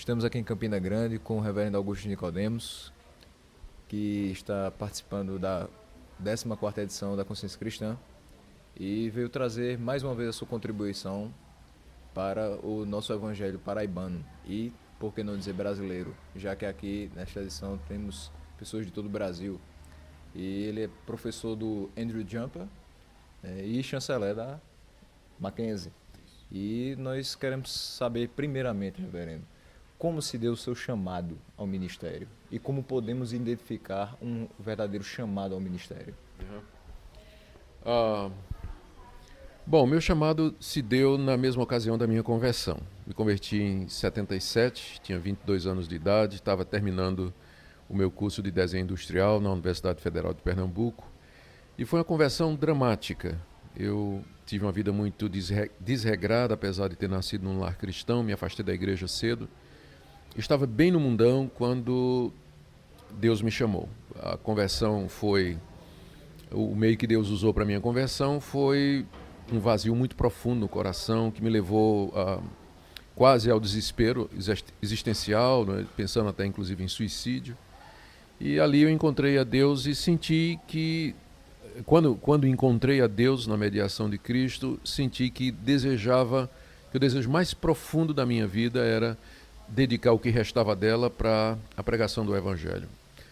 Estamos aqui em Campina Grande com o reverendo Augusto Nicodemos, que está participando da 14ª edição da Consciência Cristã e veio trazer mais uma vez a sua contribuição para o nosso evangelho paraibano e, por que não dizer brasileiro, já que aqui nesta edição temos pessoas de todo o Brasil. E ele é professor do Andrew Jumper e chanceler da Mackenzie. E nós queremos saber primeiramente, reverendo, como se deu o seu chamado ao ministério e como podemos identificar um verdadeiro chamado ao ministério. Ah, bom, meu chamado se deu na mesma ocasião da minha conversão. Me converti em 77, tinha 22 anos de idade, estava terminando o meu curso de desenho industrial na Universidade Federal de Pernambuco e foi uma conversão dramática. Eu tive uma vida muito desregrada, apesar de ter nascido num lar cristão, me afastei da igreja cedo. Estava bem no mundão quando Deus me chamou. A conversão foi... O meio que Deus usou para a minha conversão foi um vazio muito profundo no coração que me levou quase ao desespero existencial, né, pensando até inclusive em suicídio. E ali eu encontrei a Deus e senti que, quando encontrei a Deus na mediação de Cristo, senti que que o desejo mais profundo da minha vida era dedicar o que restava dela para a pregação do Evangelho.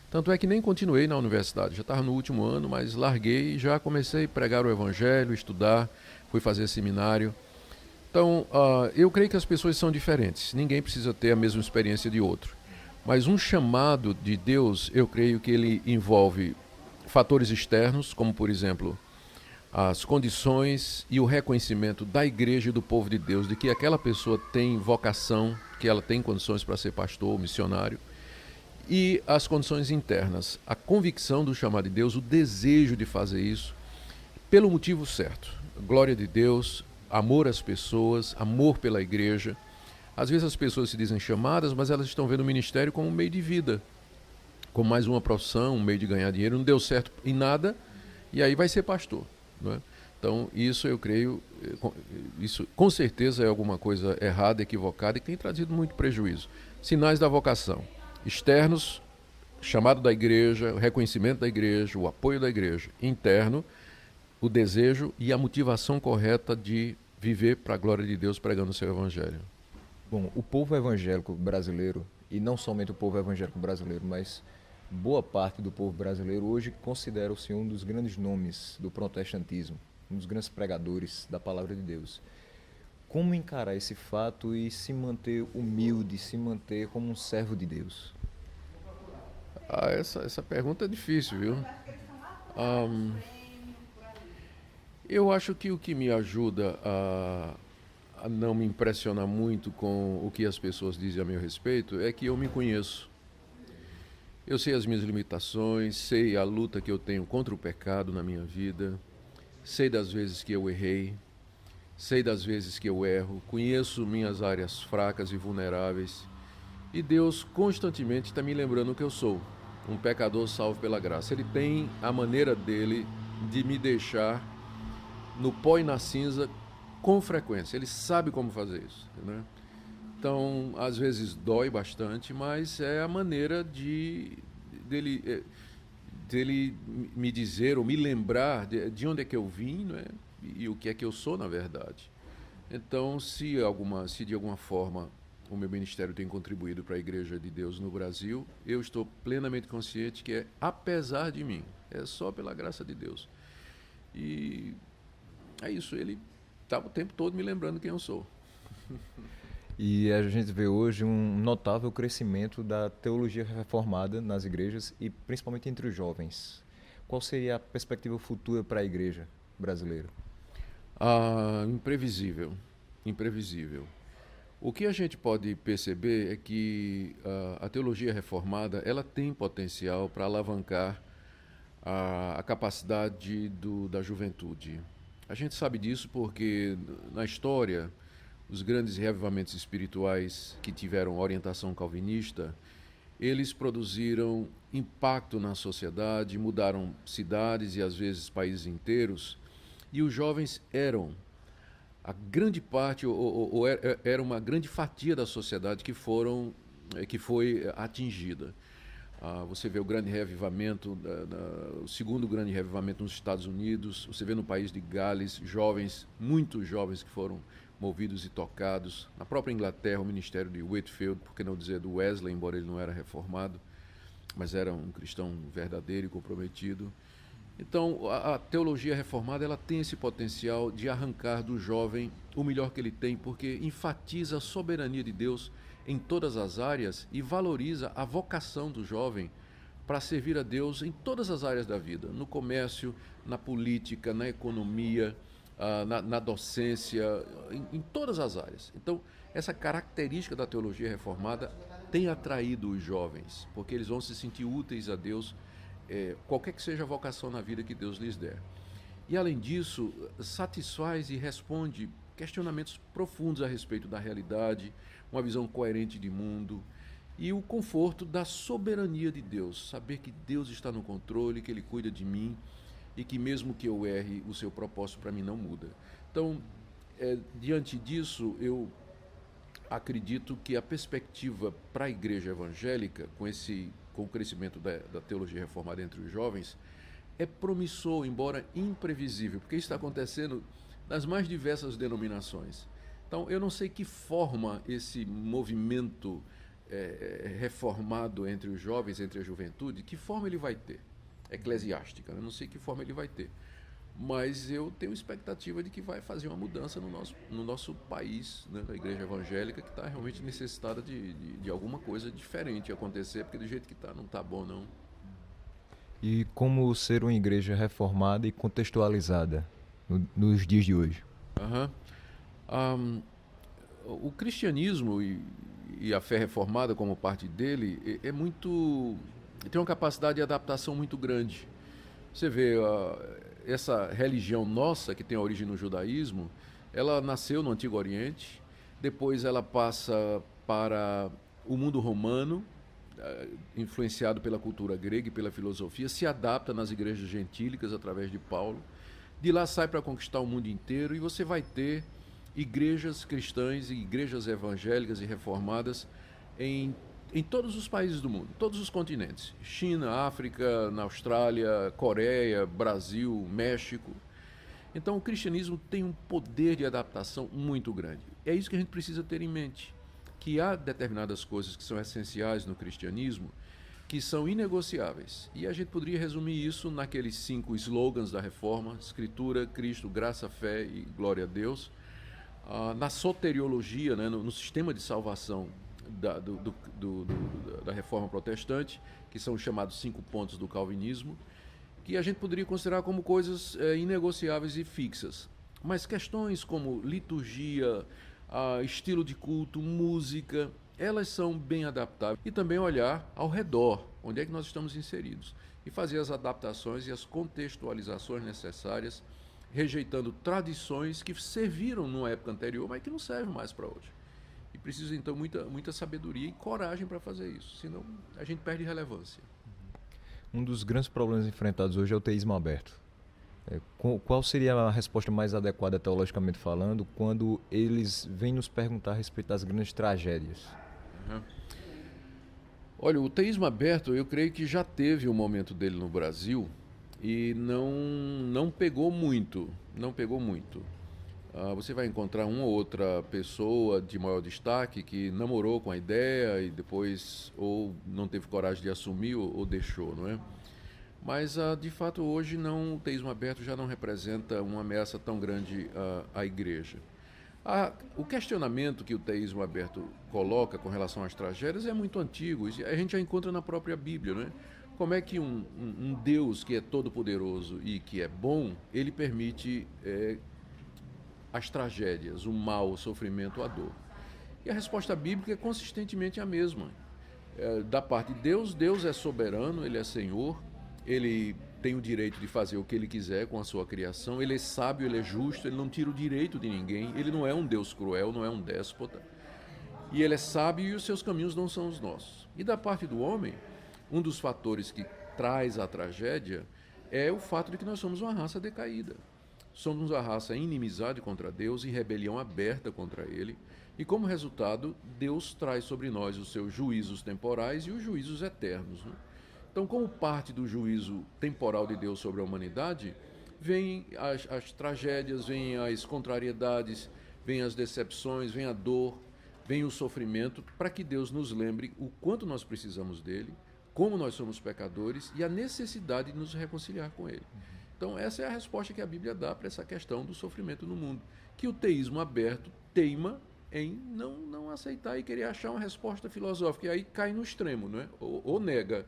Tanto é que nem continuei na universidade, já estava no último ano, mas larguei e já comecei a pregar o Evangelho, estudar, fui fazer seminário. Então, eu creio que as pessoas são diferentes, ninguém precisa ter a mesma experiência de outro. Mas um chamado de Deus, eu creio que ele envolve fatores externos, como por exemplo, as condições e o reconhecimento da igreja e do povo de Deus, de que aquela pessoa tem vocação, que ela tem condições para ser pastor ou missionário, e as condições internas, a convicção do chamado de Deus, o desejo de fazer isso, pelo motivo certo. Glória de Deus, amor às pessoas, amor pela igreja. Às vezes as pessoas se dizem chamadas, mas elas estão vendo o ministério como um meio de vida, como mais uma profissão, um meio de ganhar dinheiro. Não deu certo em nada, e aí vai ser pastor, não é? Então, isso eu creio, isso com certeza é alguma coisa errada, equivocada e que tem trazido muito prejuízo. Sinais da vocação. Externos, chamado da igreja, o reconhecimento da igreja, o apoio da igreja. Interno, o desejo e a motivação correta de viver para a glória de Deus pregando o seu evangelho. Bom, o povo evangélico brasileiro, e não somente o povo evangélico brasileiro, mas boa parte do povo brasileiro hoje considera o senhor um dos grandes nomes do protestantismo, um dos grandes pregadores da palavra de Deus. Como encarar esse fato e se manter humilde, se manter como um servo de Deus? Essa pergunta é difícil, viu? Eu acho que o que me ajuda a não me impressionar muito com o que as pessoas dizem a meu respeito é que eu me conheço. Eu sei as minhas limitações, sei a luta que eu tenho contra o pecado na minha vida, sei das vezes que eu errei, sei das vezes que eu erro, conheço minhas áreas fracas e vulneráveis. E Deus constantemente está me lembrando que eu sou um pecador salvo pela graça. Ele tem a maneira dele de me deixar no pó e na cinza com frequência. Ele sabe como fazer isso, né? Então, às vezes dói bastante, mas é a maneira dele me dizer ou me lembrar de onde é que eu vim, né? E o que é que eu sou, na verdade. Então, se de alguma forma o meu ministério tem contribuído para a Igreja de Deus no Brasil, eu estou plenamente consciente que é apesar de mim, é só pela graça de Deus. E é isso, ele está o tempo todo me lembrando quem eu sou. E a gente vê hoje um notável crescimento da teologia reformada nas igrejas e principalmente entre os jovens. Qual seria a perspectiva futura para a igreja brasileira? Imprevisível, imprevisível. O que a gente pode perceber é que a teologia reformada ela tem potencial para alavancar a capacidade da juventude. A gente sabe disso porque na história os grandes reavivamentos espirituais que tiveram orientação calvinista, eles produziram impacto na sociedade, mudaram cidades e às vezes países inteiros, e os jovens eram a grande parte, era uma grande fatia da sociedade que foi atingida. Você vê o grande reavivamento, o segundo grande reavivamento nos Estados Unidos, você vê no país de Gales, jovens, muitos jovens que foram movidos e tocados. Na própria Inglaterra, o ministério de Whitefield, por que não dizer do Wesley, embora ele não era reformado, mas era um cristão verdadeiro e comprometido. Então, a teologia reformada, ela tem esse potencial de arrancar do jovem o melhor que ele tem, porque enfatiza a soberania de Deus em todas as áreas e valoriza a vocação do jovem para servir a Deus em todas as áreas da vida, no comércio, na política, na economia, na docência, em todas as áreas. Então, essa característica da teologia reformada tem atraído os jovens, porque eles vão se sentir úteis a Deus, qualquer que seja a vocação na vida que Deus lhes der. E, além disso, satisfaz e responde questionamentos profundos a respeito da realidade, uma visão coerente de mundo e o conforto da soberania de Deus, saber que Deus está no controle, que Ele cuida de mim e que mesmo que eu erre, o seu propósito para mim não muda. Então, diante disso, eu acredito que a perspectiva para a igreja evangélica, com o crescimento da teologia reformada entre os jovens, é promissor, embora imprevisível, porque isso está acontecendo nas mais diversas denominações. Então, eu não sei que forma esse movimento reformado entre os jovens, entre a juventude, que forma ele vai ter, eclesiástica, eu não sei que forma ele vai ter, mas eu tenho expectativa de que vai fazer uma mudança no nosso país, né, da igreja evangélica, que está realmente necessitada de alguma coisa diferente acontecer, porque do jeito que está, não está bom, não. E como ser uma igreja reformada e contextualizada nos dias de hoje? O cristianismo e a fé reformada como parte dele tem uma capacidade de adaptação muito grande. Você vê, essa religião nossa, que tem a origem no judaísmo, ela nasceu no Antigo Oriente, depois ela passa para o mundo romano, influenciado pela cultura grega e pela filosofia, se adapta nas igrejas gentílicas através de Paulo, de lá sai para conquistar o mundo inteiro e você vai ter igrejas cristãs e igrejas evangélicas e reformadas em todos os países do mundo, todos os continentes, China, África, na Austrália, Coreia, Brasil, México. Então o cristianismo tem um poder de adaptação muito grande. É isso que a gente precisa ter em mente, que há determinadas coisas que são essenciais no cristianismo que são inegociáveis. E a gente poderia resumir isso naqueles 5 slogans da Reforma: Escritura, Cristo, Graça, Fé e Glória a Deus. Na soteriologia, né, no sistema de salvação da Reforma Protestante, que são os chamados 5 pontos do calvinismo, que a gente poderia considerar como coisas inegociáveis e fixas. Mas questões como liturgia, estilo de culto, música, elas são bem adaptáveis. E também olhar ao redor, onde é que nós estamos inseridos, e fazer as adaptações e as contextualizações necessárias, rejeitando tradições que serviram numa época anterior, mas que não servem mais para hoje. E precisa, então, muita sabedoria e coragem para fazer isso, senão a gente perde relevância. Um dos grandes problemas enfrentados hoje é o teísmo aberto. Qual seria a resposta mais adequada, teologicamente falando, quando eles vêm nos perguntar a respeito das grandes tragédias? Olha, o teísmo aberto, eu creio que já teve um momento dele no Brasil e não pegou muito, você vai encontrar uma ou outra pessoa de maior destaque que namorou com a ideia e depois ou não teve coragem de assumir ou deixou, não é? Mas, de fato, hoje o teísmo aberto já não representa uma ameaça tão grande à igreja. O questionamento que o teísmo aberto coloca com relação às tragédias é muito antigo, a gente já encontra na própria Bíblia, né? Como é que um Deus que é todo-poderoso e que é bom, ele permite as tragédias, o mal, o sofrimento, a dor? E a resposta bíblica é consistentemente a mesma. Da parte de Deus, Deus é soberano, Ele é Senhor, Ele tem o direito de fazer o que Ele quiser com a sua criação, Ele é sábio, Ele é justo, Ele não tira o direito de ninguém, Ele não é um Deus cruel, não é um déspota, e Ele é sábio e os seus caminhos não são os nossos. E da parte do homem, um dos fatores que traz a tragédia é o fato de que nós somos uma raça decaída. somos a raça em inimizade contra Deus e rebelião aberta contra Ele, e como resultado, Deus traz sobre nós os seus juízos temporais e os juízos eternos, né? Então, como parte do juízo temporal de Deus sobre a humanidade, vêm as tragédias, vêm as contrariedades, vêm as decepções, vem a dor, vem o sofrimento, para que Deus nos lembre o quanto nós precisamos dele, como nós somos pecadores e a necessidade de nos reconciliar com ele. Então, essa é a resposta que a Bíblia dá para essa questão do sofrimento no mundo, que o teísmo aberto teima em não aceitar e querer achar uma resposta filosófica, e aí cai no extremo, não é? Ou nega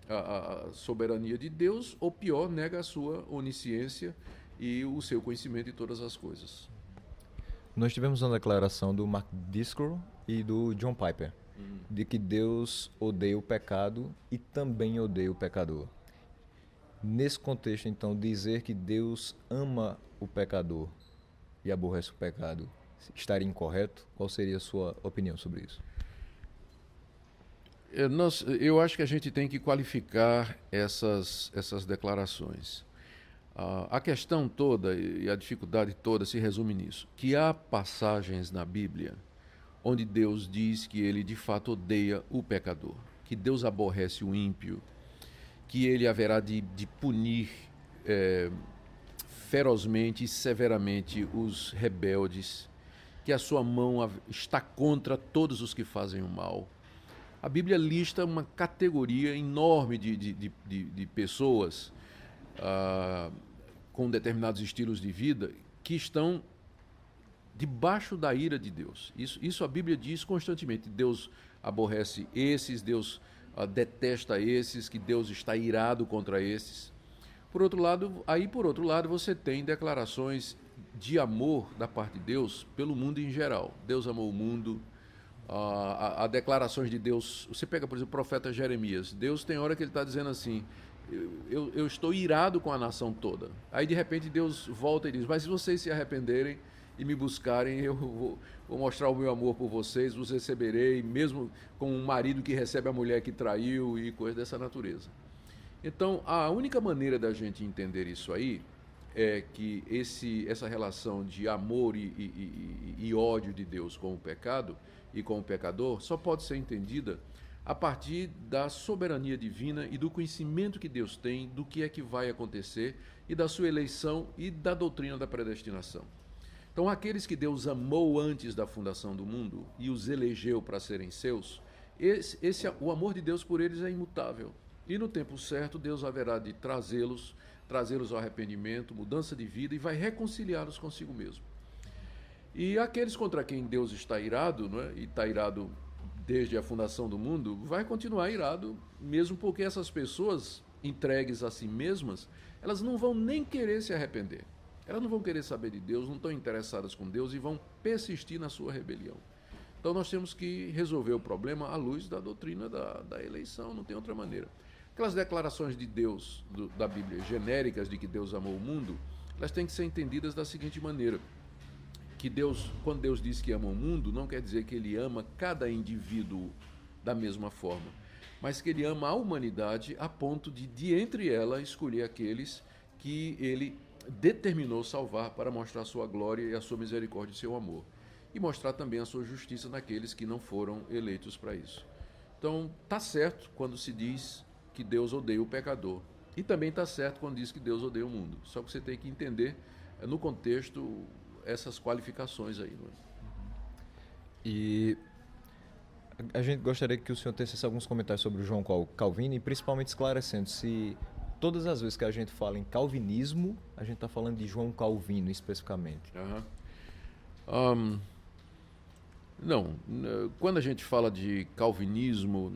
a soberania de Deus, ou pior, nega a sua onisciência e o seu conhecimento de todas as coisas. Nós tivemos uma declaração do Mark Driscoll e do John Piper, de que Deus odeia o pecado e também odeia o pecador. Nesse contexto, então, dizer que Deus ama o pecador e aborrece o pecado estaria incorreto? Qual seria a sua opinião sobre isso? Eu acho que a gente tem que qualificar essas declarações. A questão toda e a dificuldade toda se resume nisso, que há passagens na Bíblia onde Deus diz que ele de fato odeia o pecador, que Deus aborrece o ímpio, que ele haverá de punir ferozmente e severamente os rebeldes, que a sua mão está contra todos os que fazem o mal. A Bíblia lista uma categoria enorme de pessoas com determinados estilos de vida que estão debaixo da ira de Deus. Isso a Bíblia diz constantemente. Deus aborrece esses, Deus detesta esses, que Deus está irado contra esses. Por outro lado, você tem declarações de amor da parte de Deus pelo mundo em geral. Deus amou o mundo. Há declarações de Deus. Você pega, por exemplo, o profeta Jeremias. Deus tem hora que ele está dizendo assim: eu estou irado com a nação toda. Aí de repente Deus volta e diz: mas se vocês se arrependerem e me buscarem, eu vou mostrar o meu amor por vocês, vos receberei, mesmo com um marido que recebe a mulher que traiu e coisas dessa natureza. Então, a única maneira da gente entender isso aí é que essa relação de amor e ódio de Deus com o pecado e com o pecador só pode ser entendida a partir da soberania divina e do conhecimento que Deus tem do que é que vai acontecer e da sua eleição e da doutrina da predestinação. Então, aqueles que Deus amou antes da fundação do mundo e os elegeu para serem seus, o amor de Deus por eles é imutável. E no tempo certo, Deus haverá de trazê-los ao arrependimento, mudança de vida, e vai reconciliá-los consigo mesmo. E aqueles contra quem Deus está irado, não é? E está irado desde a fundação do mundo, vai continuar irado, mesmo porque essas pessoas entregues a si mesmas, elas não vão nem querer se arrepender. Elas não vão querer saber de Deus, não estão interessadas com Deus e vão persistir na sua rebelião. Então nós temos que resolver o problema à luz da doutrina da eleição, não tem outra maneira. Aquelas declarações de Deus, da Bíblia, genéricas de que Deus amou o mundo, elas têm que ser entendidas da seguinte maneira: que Deus, quando Deus diz que ama o mundo, não quer dizer que ele ama cada indivíduo da mesma forma, mas que ele ama a humanidade a ponto de entre ela, escolher aqueles que ele determinou salvar para mostrar a sua glória e a sua misericórdia e seu amor, e mostrar também a sua justiça naqueles que não foram eleitos para isso. Então, está certo quando se diz que Deus odeia o pecador, e também está certo quando diz que Deus odeia o mundo. Só que você tem que entender, no contexto, essas qualificações aí. Não é? E a gente gostaria que o senhor tecesse alguns comentários sobre o João Calvino, e principalmente esclarecendo se todas as vezes que a gente fala em calvinismo, a gente está falando de João Calvino especificamente. Não, quando a gente fala de calvinismo,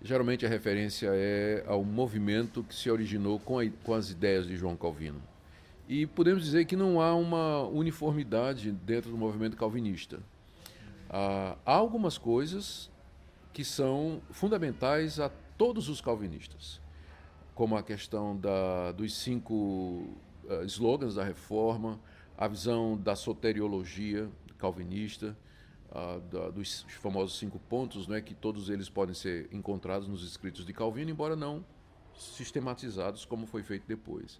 geralmente a referência é ao movimento que se originou com as ideias de João Calvino. E podemos dizer que não há uma uniformidade dentro do movimento calvinista. Há algumas coisas que são fundamentais a todos os calvinistas, como a questão dos 5 slogans da Reforma, a visão da soteriologia calvinista, dos famosos 5 pontos, né, que todos eles podem ser encontrados nos escritos de Calvino, embora não sistematizados como foi feito depois.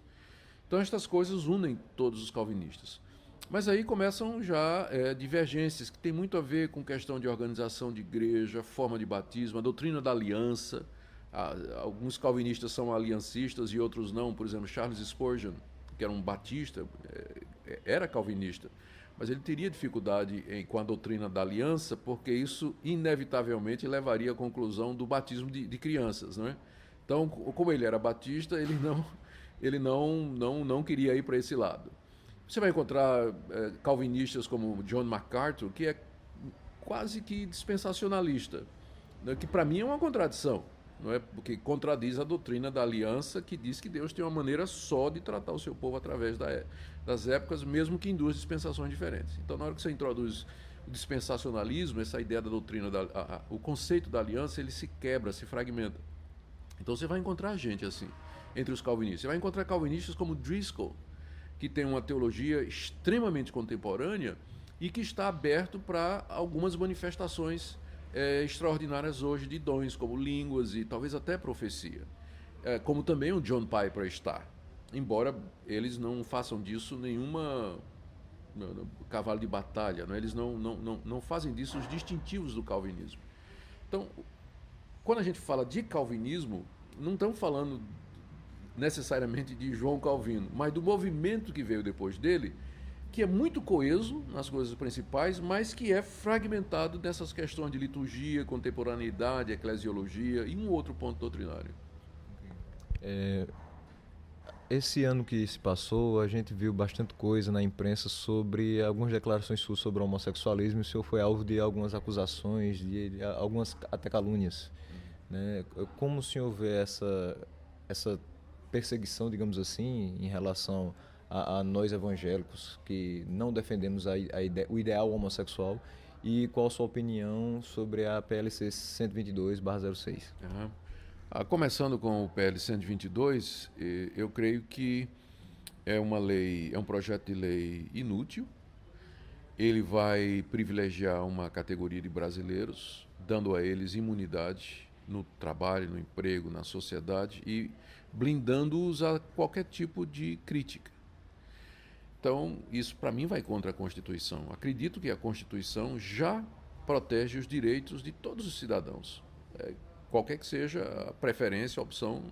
Então estas coisas unem todos os calvinistas. Mas aí começam já divergências que tem muito a ver com questão de organização de igreja, forma de batismo, a doutrina da aliança. Alguns calvinistas são aliancistas e outros não. Por exemplo, Charles Spurgeon, que era um batista, era calvinista, mas ele teria dificuldade com a doutrina da aliança, porque isso inevitavelmente levaria à conclusão do batismo de crianças, não é? Então, como ele era batista, ele não queria ir para esse lado. Você vai encontrar calvinistas como John MacArthur, que é quase que dispensacionalista, né? Que para mim é uma contradição, não é? Porque contradiz a doutrina da aliança, que diz que Deus tem uma maneira só de tratar o seu povo através das épocas, mesmo que em duas dispensações diferentes. Então, na hora que você introduz o dispensacionalismo, essa ideia da doutrina, o conceito da aliança, ele se quebra, se fragmenta. Então você vai encontrar gente assim, entre os calvinistas. Você vai encontrar calvinistas como Driscoll, que tem uma teologia extremamente contemporânea e que está aberto para algumas manifestações extraordinárias hoje de dons, como línguas e talvez até profecia. Como também o John Piper está, embora eles não façam disso nenhuma cavalo de batalha, não? Eles não fazem disso os distintivos do calvinismo. Então, quando a gente fala de calvinismo, não estamos falando necessariamente de João Calvino, mas do movimento que veio depois dele, que é muito coeso nas coisas principais, mas que é fragmentado dessas questões de liturgia, contemporaneidade, eclesiologia e um outro ponto doutrinário. Esse ano que se passou, a gente viu bastante coisa na imprensa sobre algumas declarações suas sobre o homossexualismo, e o senhor foi alvo de algumas acusações, de algumas até calúnias, né? Como o senhor vê essa perseguição, digamos assim, em relação a nós evangélicos que não defendemos o ideal homossexual, e qual a sua opinião sobre a PLC 122/06? Uhum. Começando com o PL 122, eu creio que é um projeto de lei inútil. Ele vai privilegiar uma categoria de brasileiros, dando a eles imunidade no trabalho, no emprego, na sociedade e blindando-os a qualquer tipo de crítica. Então, isso para mim vai contra a Constituição. Acredito que a Constituição já protege os direitos de todos os cidadãos, qualquer que seja a preferência, a opção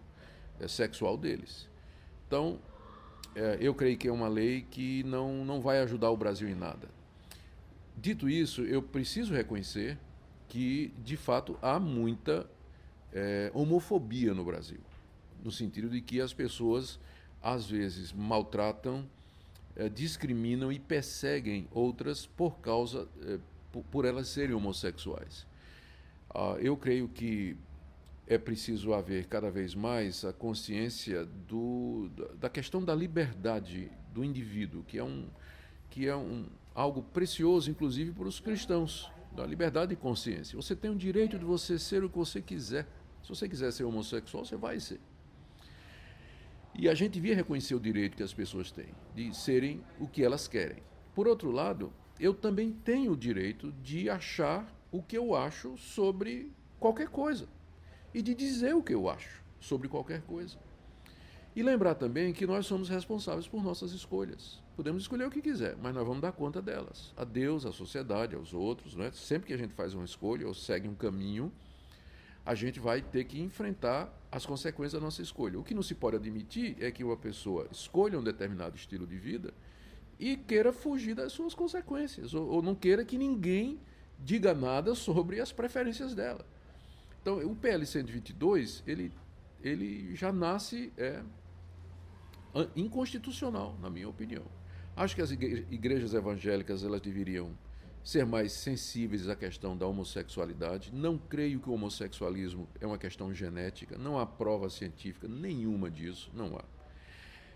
sexual deles. Então, eu creio que é uma lei que não vai ajudar o Brasil em nada. Dito isso, eu preciso reconhecer que, de fato, há muita homofobia no Brasil, no sentido de que as pessoas, às vezes, maltratam, discriminam e perseguem outras por elas serem homossexuais. Eu creio que é preciso haver cada vez mais a consciência da questão da liberdade do indivíduo, que é algo precioso, inclusive, para os cristãos, da liberdade de consciência. Você tem o direito de você ser o que você quiser. Se você quiser ser homossexual, você vai ser. E a gente devia reconhecer o direito que as pessoas têm de serem o que elas querem. Por outro lado, eu também tenho o direito de achar o que eu acho sobre qualquer coisa e de dizer o que eu acho sobre qualquer coisa. E lembrar também que nós somos responsáveis por nossas escolhas. Podemos escolher o que quiser, mas nós vamos dar conta delas. A Deus, à sociedade, aos outros, não é? Sempre que a gente faz uma escolha ou segue um caminho, a gente vai ter que enfrentar as consequências da nossa escolha. O que não se pode admitir é que uma pessoa escolha um determinado estilo de vida e queira fugir das suas consequências, ou não queira que ninguém diga nada sobre as preferências dela. Então, o PL 122, ele já nasce inconstitucional, na minha opinião. Acho que as igrejas evangélicas elas deveriam ser mais sensíveis à questão da homossexualidade. Não creio que o homossexualismo é uma questão genética, não há prova científica nenhuma disso, não há.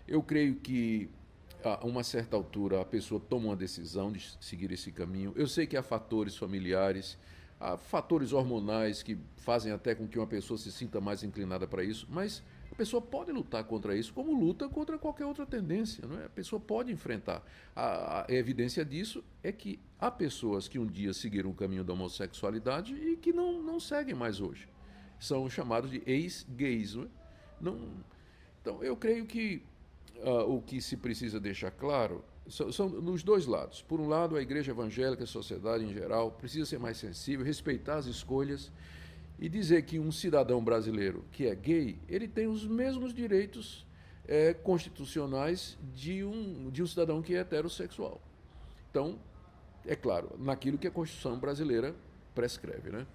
Eu creio que a uma certa altura a pessoa toma uma decisão de seguir esse caminho. Eu sei que há fatores familiares, há fatores hormonais que fazem até com que uma pessoa se sinta mais inclinada para isso, mas a pessoa pode lutar contra isso como luta contra qualquer outra tendência, não é? A pessoa pode enfrentar. A evidência disso é que há pessoas que um dia seguiram o caminho da homossexualidade e que não seguem mais hoje. São chamados de ex-gays, não é? Então, eu creio que o que se precisa deixar claro são nos dois lados. Por um lado, a igreja evangélica, a sociedade em geral, precisa ser mais sensível, respeitar as escolhas e dizer que um cidadão brasileiro que é gay, ele tem os mesmos direitos constitucionais de um cidadão que é heterossexual. Então, é claro, naquilo que a Constituição brasileira prescreve, né?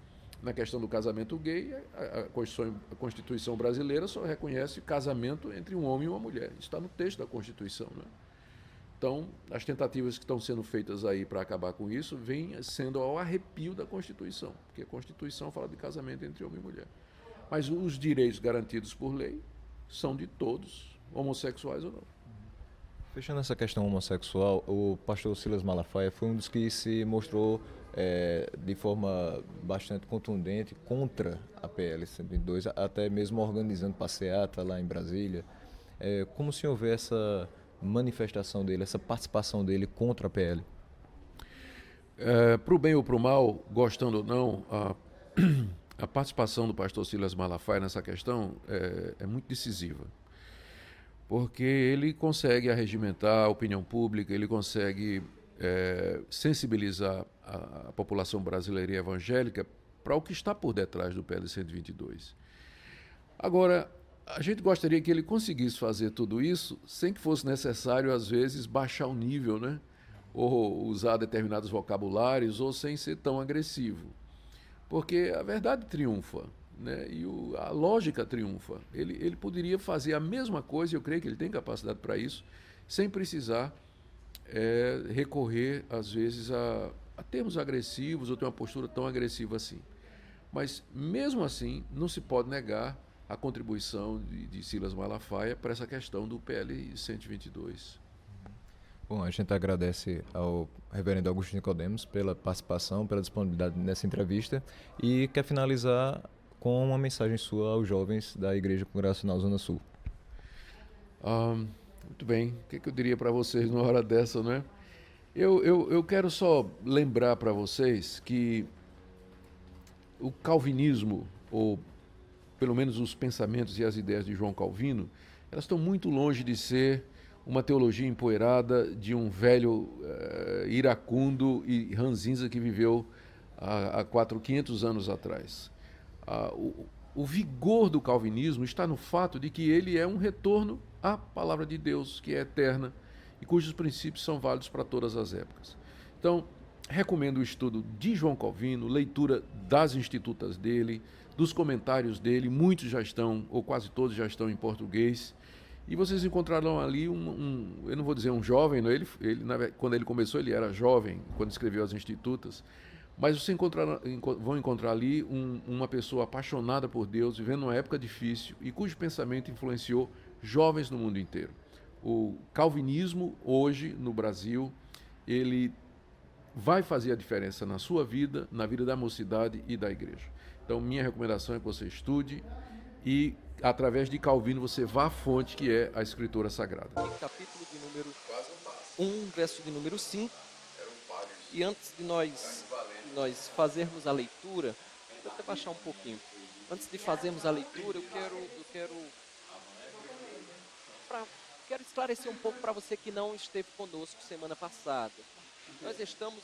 Na questão do casamento gay, a Constituição brasileira só reconhece casamento entre um homem e uma mulher. Isso está no texto da Constituição, né? Então, as tentativas que estão sendo feitas aí para acabar com isso vêm sendo ao arrepio da Constituição, porque a Constituição fala de casamento entre homem e mulher. Mas os direitos garantidos por lei são de todos, homossexuais ou não. Fechando essa questão homossexual, o pastor Silas Malafaia foi um dos que se mostrou de forma bastante contundente contra a PL 122, até mesmo organizando passeata lá em Brasília. Como o senhor vê essa manifestação dele, essa participação dele contra a PL? Para o bem ou para o mal, gostando ou não, a participação do pastor Silas Malafaia nessa questão é muito decisiva. Porque ele consegue arregimentar a opinião pública, ele consegue sensibilizar a população brasileira e evangélica para o que está por detrás do PL 122. Agora, a gente gostaria que ele conseguisse fazer tudo isso sem que fosse necessário, às vezes, baixar o nível, né? Ou usar determinados vocabulários, ou sem ser tão agressivo. Porque a verdade triunfa, né? E a lógica triunfa. Ele poderia fazer a mesma coisa, eu creio que ele tem capacidade para isso, sem precisar recorrer, às vezes, a termos agressivos ou ter uma postura tão agressiva assim. Mas, mesmo assim, não se pode negar a contribuição de Silas Malafaia para essa questão do PL 122. Bom, a gente agradece ao reverendo Augusto Nicodemos pela participação, pela disponibilidade nessa entrevista e quer finalizar com uma mensagem sua aos jovens da Igreja Congregacional Zona Sul. Muito bem, o que eu diria para vocês numa hora dessa, né? Eu quero só lembrar para vocês que o calvinismo, ou pelo menos os pensamentos e as ideias de João Calvino, elas estão muito longe de ser uma teologia empoeirada de um velho iracundo e ranzinza que viveu há 500 anos atrás. O vigor do calvinismo está no fato de que ele é um retorno à palavra de Deus, que é eterna e cujos princípios são válidos para todas as épocas. Então, recomendo o estudo de João Calvino, leitura das institutas dele, dos comentários dele, muitos já estão, ou quase todos já estão em português, e vocês encontrarão ali eu não vou dizer um jovem, não, quando ele começou ele era jovem, quando escreveu as institutas, mas vocês vão encontrar ali uma pessoa apaixonada por Deus, vivendo uma época difícil e cujo pensamento influenciou jovens no mundo inteiro. O calvinismo hoje no Brasil, ele vai fazer a diferença na sua vida, na vida da mocidade e da igreja. Então, minha recomendação é que você estude e, através de Calvino, você vá à fonte que é a Escritura Sagrada. Capítulo de número 1, verso de número 5. E antes de nós fazermos a leitura, vou até baixar um pouquinho. Antes de fazermos a leitura, eu quero esclarecer um pouco para você que não esteve conosco semana passada. Nós estamos